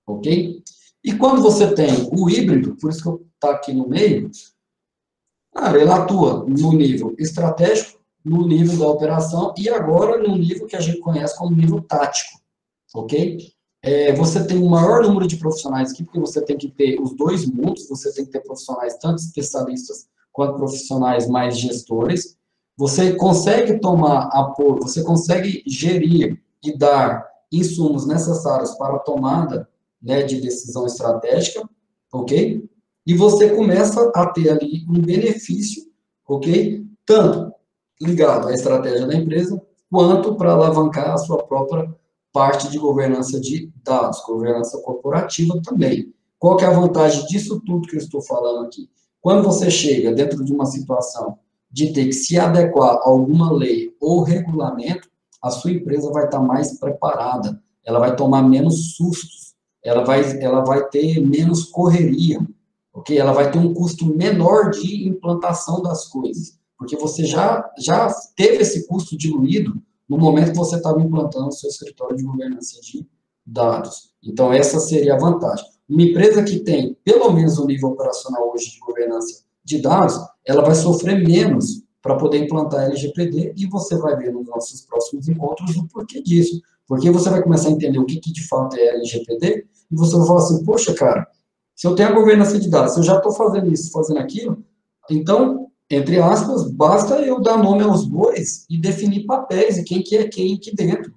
ok? E quando você tem o híbrido, por isso que eu estou aqui no meio, cara, ele atua no nível estratégico, no nível da operação e agora no nível que a gente conhece como nível tático, ok? Você tem um maior número de profissionais aqui, porque você tem que ter os dois mundos, você tem que ter profissionais tanto especialistas quanto profissionais mais gestores. Você consegue tomar apoio, você consegue gerir e dar insumos necessários para a tomada, né, de decisão estratégica, ok? E você começa a ter ali um benefício, ok? Tanto ligado à estratégia da empresa, quanto para alavancar a sua própria parte de governança de dados, governança corporativa também. Qual que é a vantagem disso tudo que eu estou falando aqui? Quando você chega dentro de uma situação de ter que se adequar a alguma lei ou regulamento, a sua empresa vai estar mais preparada, ela vai tomar menos sustos, ela vai ter menos correria, ok? Ela vai ter um custo menor de implantação das coisas, porque você já teve esse custo diluído no momento que você estava implantando o seu escritório de governança de dados. Então, essa seria a vantagem. Uma empresa que tem, pelo menos, o nível operacional hoje de governança de dados, ela vai sofrer menos para poder implantar LGPD, e você vai ver nos nossos próximos encontros o porquê disso. Porque você vai começar a entender o que de fato é LGPD, e você vai falar assim, poxa, cara, se eu tenho a governança de dados, se eu já estou fazendo isso, fazendo aquilo, então, entre aspas, basta eu dar nome aos bois e definir papéis e quem que é quem aqui dentro,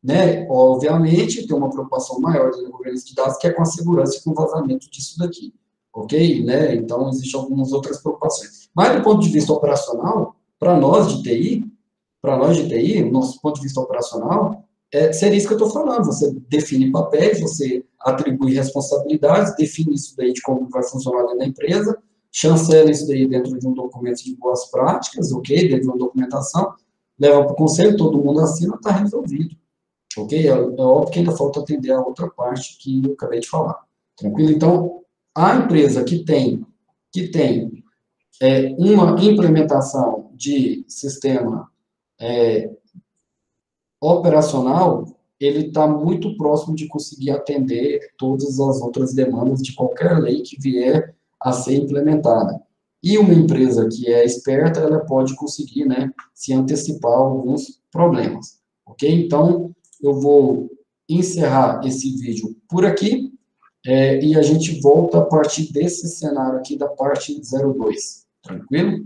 né? Obviamente, tem uma preocupação maior da governança de dados, que é com a segurança e com o vazamento disso daqui, ok? Né? Então, existem algumas outras preocupações. Mas, do ponto de vista operacional, para nós de TI, nosso ponto de vista operacional, seria isso que eu estou falando. Você define papéis, você atribui responsabilidades, define isso daí de como vai funcionar dentro da empresa, chancela isso daí dentro de um documento de boas práticas, ok? Dentro de uma documentação, leva para o conselho, todo mundo assina, está resolvido, ok? É óbvio que ainda falta atender a outra parte que eu acabei de falar, tranquilo? Então, a empresa que tem uma implementação de sistema operacional, ele está muito próximo de conseguir atender todas as outras demandas de qualquer lei que vier a ser implementada. E uma empresa que é esperta, ela pode conseguir, né, se antecipar a alguns problemas, ok? Então, eu vou encerrar esse vídeo por aqui, e a gente volta a partir desse cenário aqui da parte 02, tranquilo?